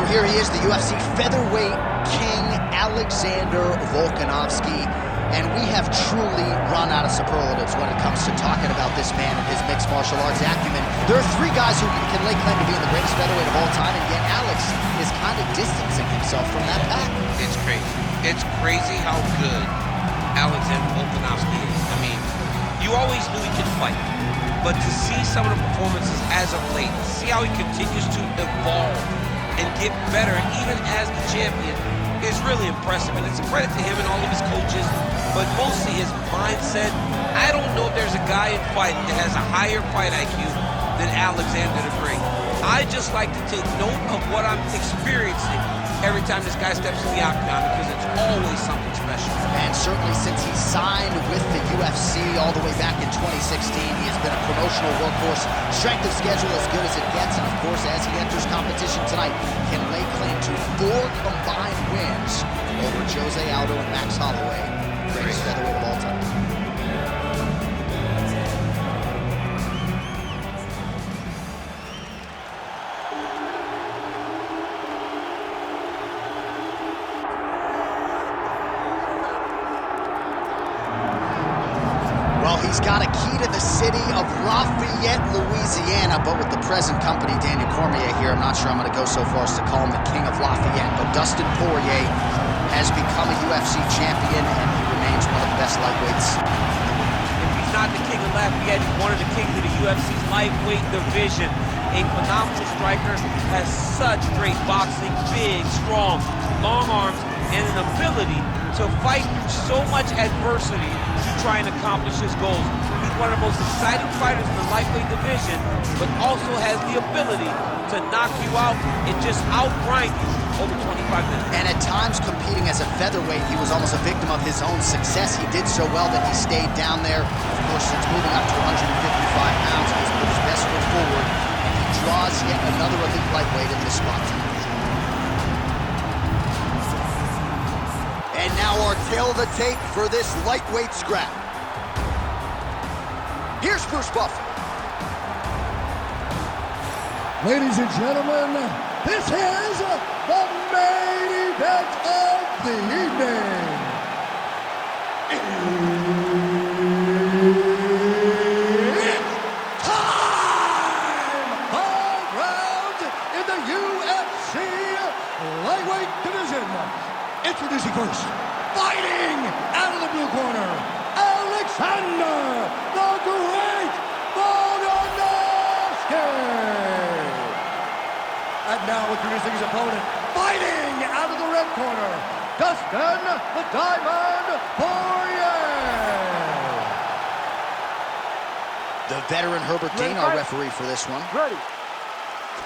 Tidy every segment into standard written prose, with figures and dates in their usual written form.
here he is, the UFC featherweight king, Alexander Volkanovski. And we have truly run out of superlatives when it comes to talking about this man and his mixed martial arts acumen. There are three guys who can lay claim to being the greatest featherweight of all time, and yet Alex is kind of distancing himself from that pack. It's crazy. It's crazy how good Alexander Volkanovski is. I mean, you always knew he could fight, but to see some of the performances as of late, see how he continues to evolve and get better, even as the champion, is really impressive. And it's a credit to him and all of his coaches, but mostly his mindset. I don't know if there's a guy in fighting that has a higher fight IQ than Alexander to bring. I just like to take note of what I'm experiencing every time this guy steps in the octagon, because it's always something special. And certainly since he signed with the UFC all the way back in 2016, he has been a promotional workhorse. Strength of schedule as good as it gets, and of course, as he enters competition tonight, can lay claim to 4 combined wins over Jose Aldo and Max Holloway, greatest featherweight of all time. He's got a key to the city of Lafayette, Louisiana, but with the present company, Daniel Cormier here, I'm not sure I'm going to go so far as to call him the king of Lafayette, but Dustin Poirier has become a UFC champion, and he remains one of the best lightweights. If he's not the king of Lafayette, he's one of the kings of the UFC's lightweight division. A phenomenal striker, has such great boxing, big, strong, long arms, and an ability to fight through so much adversity to try and accomplish his goals. He's one of the most exciting fighters in the lightweight division, but also has the ability to knock you out and just outgrind you over 25 minutes. And at times, competing as a featherweight, he was almost a victim of his own success. He did so well that he stayed down there. Of course, since moving up to 155 pounds, he has put his best foot forward, and he draws yet another elite lightweight in this spot. And now our tail of the tape for this lightweight scrap. Here's Bruce Buffer. Ladies and gentlemen, this is the main event of the evening. It's time! 5 rounds in the UFC lightweight division. Introducing first, fighting out of the blue corner, Alexander the Great Volkanovski. And now introducing his opponent, fighting out of the red corner, Dustin the Diamond Poirier. The veteran Herbert Dean, our referee for this one. Ready.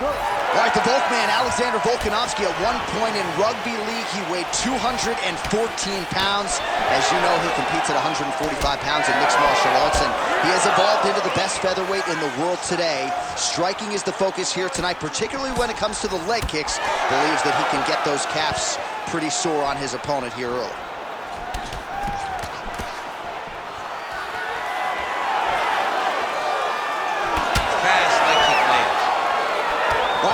All right, the Volkman, Alexander Volkanovski, at one point in rugby league, he weighed 214 pounds. As you know, he competes at 145 pounds in mixed martial arts, and he has evolved into the best featherweight in the world today. Striking is the focus here tonight, particularly when it comes to the leg kicks. Believes that he can get those calves pretty sore on his opponent here early.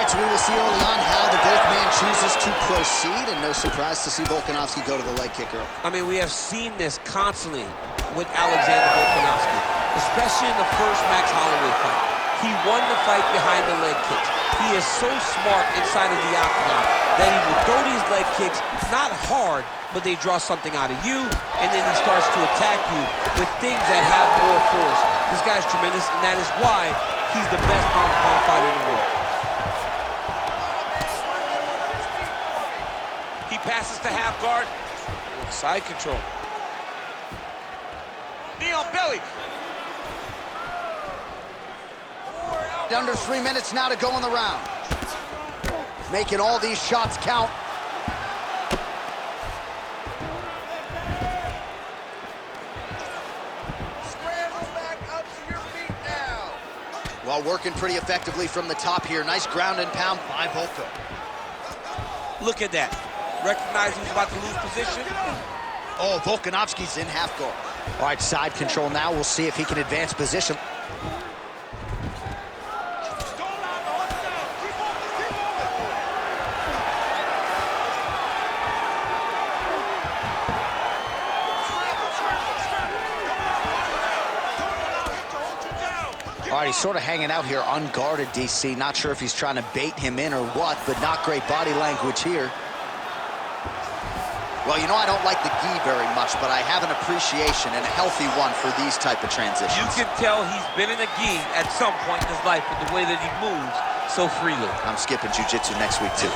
So we will see early on how the Volkman chooses to proceed, and no surprise to see Volkanovski go to the leg kicker. I mean, we have seen this constantly with Alexander Volkanovski, especially in the first Max Holloway fight. He won the fight behind the leg kicks. He is so smart inside of the octagon that he will throw these leg kicks, not hard, but they draw something out of you, and then he starts to attack you with things that have more force. This guy's tremendous, and that is why he's the best pound-for-pound fighter in the world. He passes to half guard. Side control. Knee on belly. Under 3 minutes now to go in the round. Making all these shots count. Scramble back up to your feet now. Well, working pretty effectively from the top here. Nice ground and pound by Volko. Look at that. Recognize he's about to lose position. Oh, Volkanovski's in half guard. All right, side control now. We'll see if he can advance position. All right, he's sort of hanging out here unguarded, DC. Not sure if he's trying to bait him in or what, but not great body language here. Well, you know I don't like the gi very much, but I have an appreciation and a healthy one for these type of transitions. You can tell he's been in a gi at some point in his life with the way that he moves so freely. I'm skipping jiu-jitsu next week, too.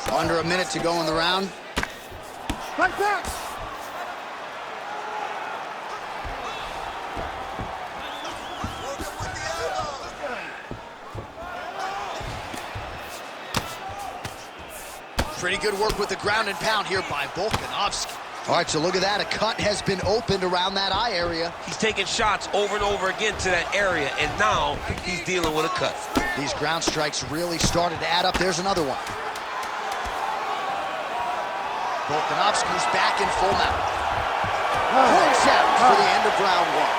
Under a minute to go in the round. Right back. Pretty good work with the ground and pound here by Volkanovski. All right, so look at that. A cut has been opened around that eye area. He's taking shots over and over again to that area, and now he's dealing with a cut. These ground strikes really started to add up. There's another one. Volkanovski's back in full mount. Horn sounds for the end of round one.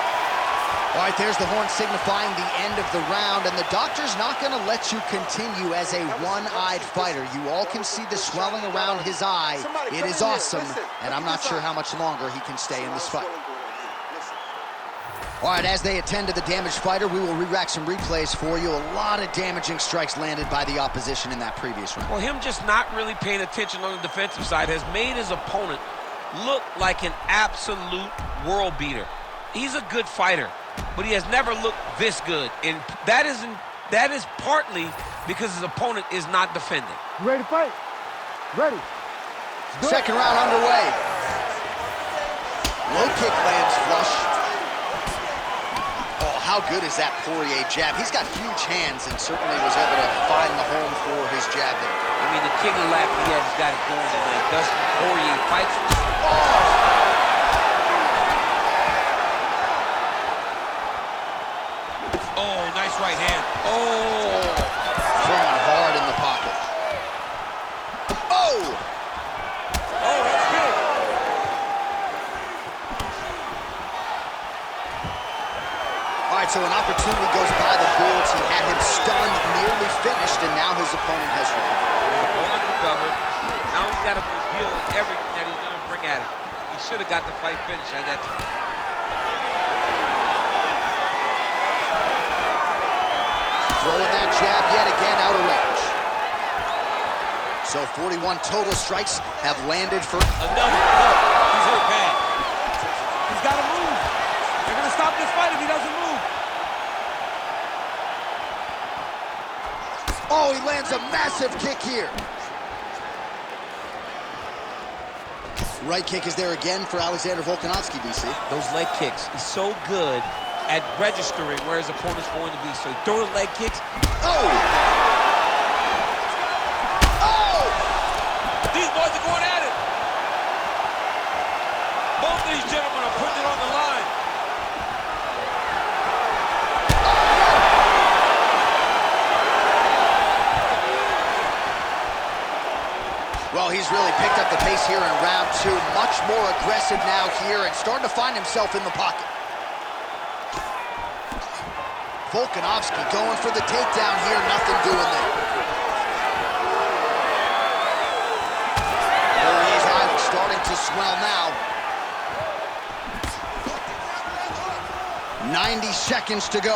All right, there's the horn signifying the end of the round, and the doctor's not going to let you continue as a one-eyed fighter. You all can see the swelling around his eye. It is awesome, and I'm not sure how much longer he can stay in this fight. All right, as they attend to the damaged fighter, we will re-rack some replays for you. A lot of damaging strikes landed by the opposition in that previous round. Well, him just not really paying attention on the defensive side has made his opponent look like an absolute world beater. He's a good fighter, but he has never looked this good, and that is partly because his opponent is not defending. You ready to fight? Ready. Second round underway. Low kick lands flush. Oh, how good is that Poirier jab? He's got huge hands and certainly was able to find the home for his jab there. I mean, the king of Lafayette's got it going tonight. Dustin Poirier fights. Oh, nice right hand. Oh! Throwing hard in the pocket. Oh! Oh, that's good. All right, so an opportunity goes by the boards. He had him stunned, nearly finished, and now his opponent has recovered. Now he's got to deal with everything that he's going to bring at him. He should have got the fight finished at that time. Throwing that jab yet again out of range. So 41 total strikes have landed for... Another. Look, he's hurt bad. He's got to move. They're going to stop this fight if he doesn't move. Oh, he lands a massive kick here. Right kick is there again for Alexander Volkanovski, DC. Those leg kicks, he's so good at registering where his opponent's going to be. So he throw the leg kicks. Oh! Oh! These boys are going at it. Both of these gentlemen are putting it on the line. Well, he's really picked up the pace here in round two. Much more aggressive now here and starting to find himself in the pocket. Volkanovski going for the takedown here, nothing doing there. Poirier's eye was starting to swell now. 90 seconds to go.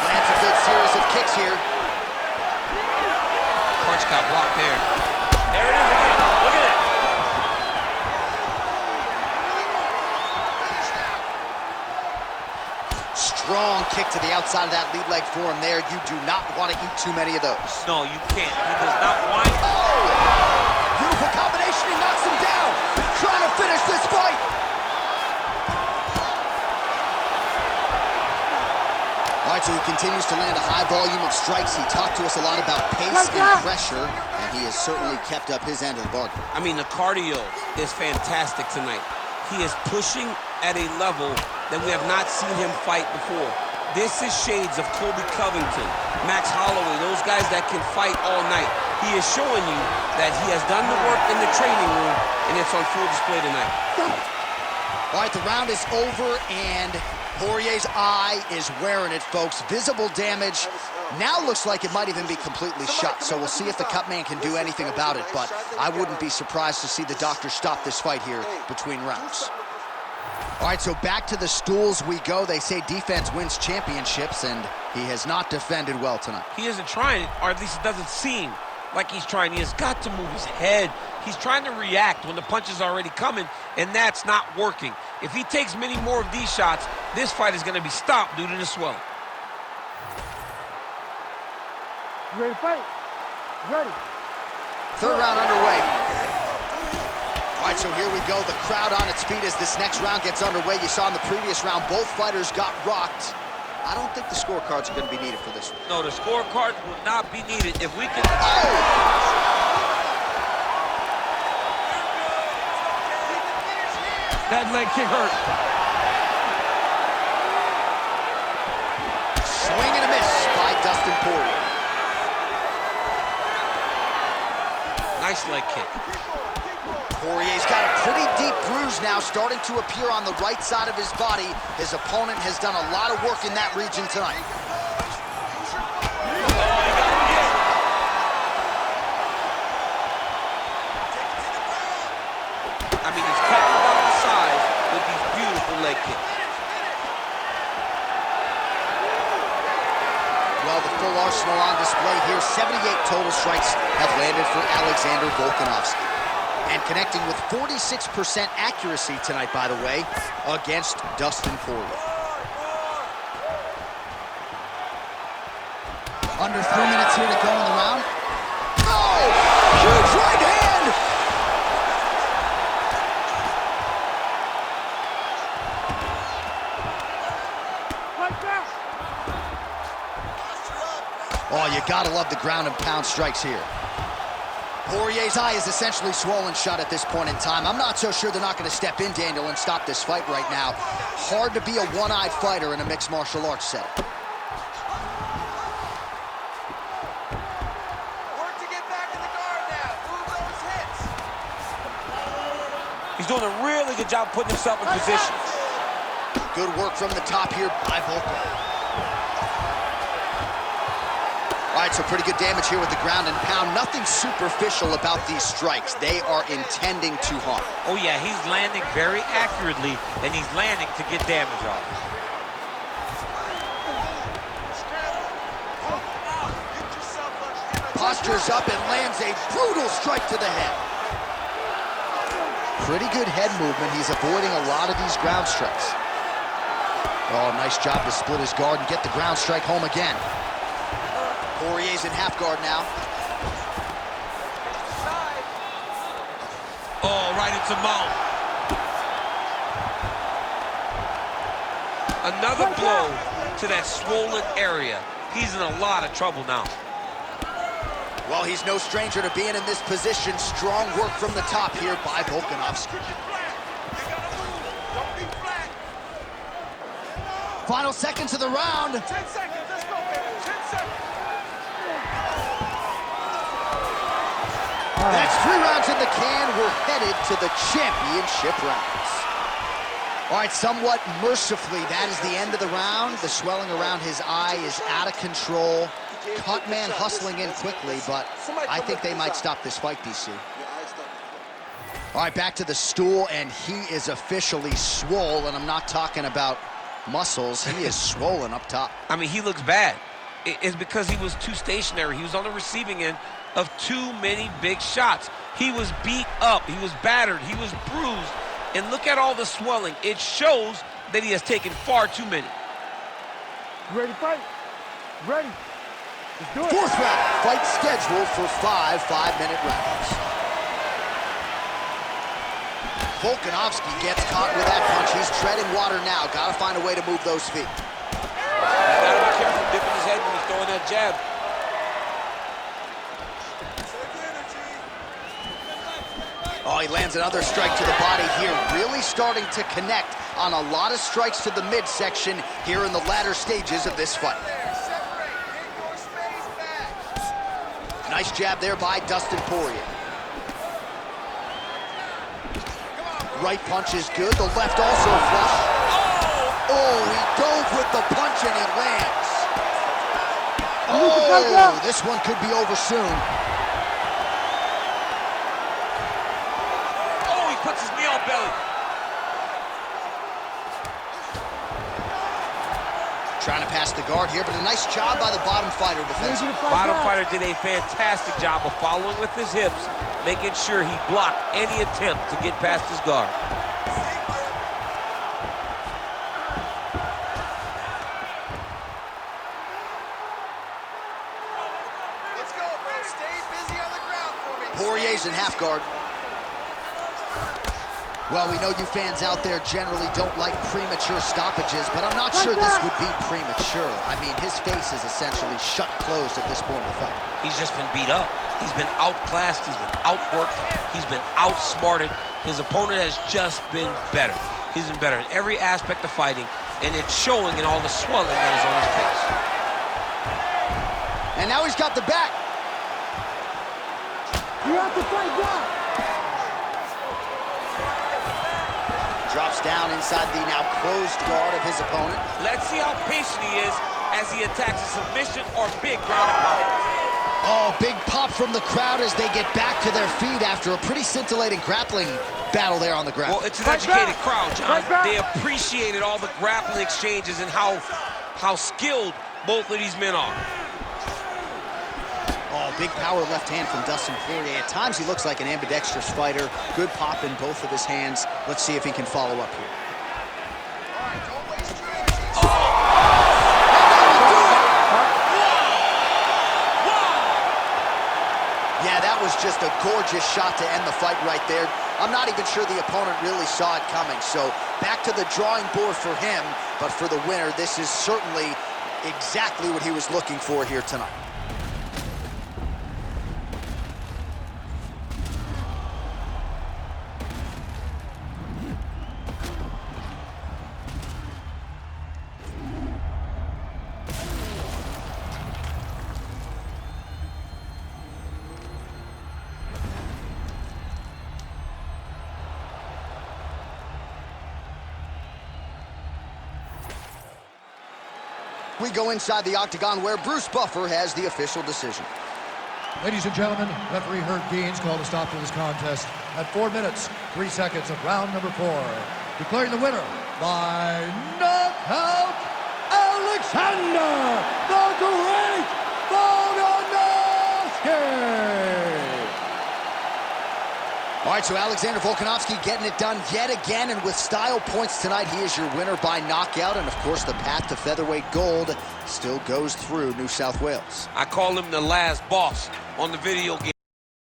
Lands a good series of kicks here. Punch got blocked there. There it is again. Look at it. Strong kick to the outside of that lead leg for him there. You do not want to eat too many of those. No, you can't. He does not wind. Oh! Beautiful combination. He knocks him down. Trying to finish this fight. All right, so he continues to land a high volume of strikes. He talked to us a lot about pace and pressure, and he has certainly kept up his end of the bargain. I mean, the cardio is fantastic tonight. He is pushing at a level that we have not seen him fight before. This is shades of Colby Covington, Max Holloway, those guys that can fight all night. He is showing you that he has done the work in the training room, and it's on full display tonight. All right, the round is over, and Poirier's eye is wearing it, folks. Visible damage. Now looks like it might even be completely shut, so we'll see if the cut man can do anything about it, but I wouldn't be surprised to see the doctor stop this fight here between rounds. All right, so back to the stools we go. They say defense wins championships, and he has not defended well tonight. He isn't trying, or at least it doesn't seem like he's trying. He has got to move his head. He's trying to react when the punch is already coming, and that's not working. If he takes many more of these shots, this fight is going to be stopped due to the swelling. You ready to fight? Ready. Third round underway. All right, so here we go. The crowd on its feet as this next round gets underway. You saw in the previous round, both fighters got rocked. I don't think the scorecards are going to be needed for this one. No, the scorecards will not be needed. If we can... That leg kick hurt. Swing and a miss by Dustin Poirier. Nice leg kick. Poirier's got a pretty deep bruise now starting to appear on the right side of his body. His opponent has done a lot of work in that region tonight. I mean, he's cutting down the size with these beautiful leg kicks. Well, the full arsenal on display here. 78 total strikes have landed for Alexander Volkanovski. And connecting with 46% accuracy tonight, by the way, against Dustin Poirier. Under 3 minutes here to go in the round. Oh! Huge right hand! Oh, you gotta love the ground and pound strikes here. Poirier's eye is essentially swollen shut at this point in time. I'm not so sure they're not gonna step in, Daniel, and stop this fight right now. Hard to be a one-eyed fighter in a mixed martial arts setting. Work to get back in the guard now. Move those hits. He's doing a really good job putting himself in position. Good work from the top here by Volkov. All right, so pretty good damage here with the ground and pound. Nothing superficial about these strikes. They are intending to harm. Oh, yeah, he's landing very accurately, and he's landing to get damage off. Postures up and lands a brutal strike to the head. Pretty good head movement. He's avoiding a lot of these ground strikes. Oh, nice job to split his guard and get the ground strike home again. Poirier's in half guard now. Oh, right into mount. Another blow to that swollen area. He's in a lot of trouble now. Well, he's no stranger to being in this position. Strong work from the top here by Volkanovski. Final seconds of the round. 10 seconds. Let's go, baby. 10 seconds. That's 3 rounds in the can. We're headed to the championship rounds. All right, somewhat mercifully, that is the end of the round. The swelling around his eye is out of control. Cut man hustling in quickly, but I think they might stop this fight, DC. All right, back to the stool, and he is officially swole, and I'm not talking about muscles. He is swollen up top. I mean, he looks bad. It's because he was too stationary. He was on the receiving end of too many big shots. He was beat up. He was battered. He was bruised. And look at all the swelling. It shows that he has taken far too many. You ready to fight? Ready. Let's do it. 4th round, fight scheduled for 5 5-minute rounds. Volkanovski gets caught with that punch. He's treading water now. Gotta find a way to move those feet. He's gotta be careful dipping his head when he's throwing that jab. Oh, he lands another strike to the body here. Really starting to connect on a lot of strikes to the midsection here in the latter stages of this fight. Nice jab there by Dustin Poirier. Right punch is good. The left also flush. Oh, he dove with the punch and he lands. Oh, this one could be over soon. Oh, he puts his knee on belly. Trying to pass the guard here, but a nice job by the bottom fighter defensively. Bottom fighter did a fantastic job of following with his hips, making sure he blocked any attempt to get past his guard. Let's go, bro. Stay busy on the ground for me. Poirier's in half guard. Well, we know you fans out there generally don't like premature stoppages, but I'm not sure this would be premature. I mean, his face is essentially shut closed at this point of the fight. He's just been beat up. He's been outclassed. He's been outworked. He's been outsmarted. His opponent has just been better. He's been better in every aspect of fighting, and it's showing in all the swelling that is on his face. And now he's got the back. You have to fight back. Drops down inside the now closed guard of his opponent. Let's see how patient he is as he attacks a submission or big ground and pound. Oh, big pop from the crowd as they get back to their feet after a pretty scintillating grappling battle there on the ground. Well, it's an educated crowd, John. They appreciated all the grappling exchanges and how skilled both of these men are. Oh, big power left hand from Dustin Poirier. At times he looks like an ambidextrous fighter. Good pop in both of his hands. Let's see if he can follow up here. All right, don't waste your energy. Yeah, that was just a gorgeous shot to end the fight right there. I'm not even sure the opponent really saw it coming. So back to the drawing board for him. But for the winner, this is certainly exactly what he was looking for here tonight. We go inside the octagon where Bruce Buffer has the official decision. Ladies and gentlemen, referee Herb Deans called a stop to this contest at 4 minutes, 3 seconds of round number 4. Declaring the winner by knockout, Alexander the Great Volkanovski! All right, so Alexander Volkanovski getting it done yet again, and with style points tonight, he is your winner by knockout, and of course the path to featherweight gold still goes through New South Wales. I call him the last boss on the video game.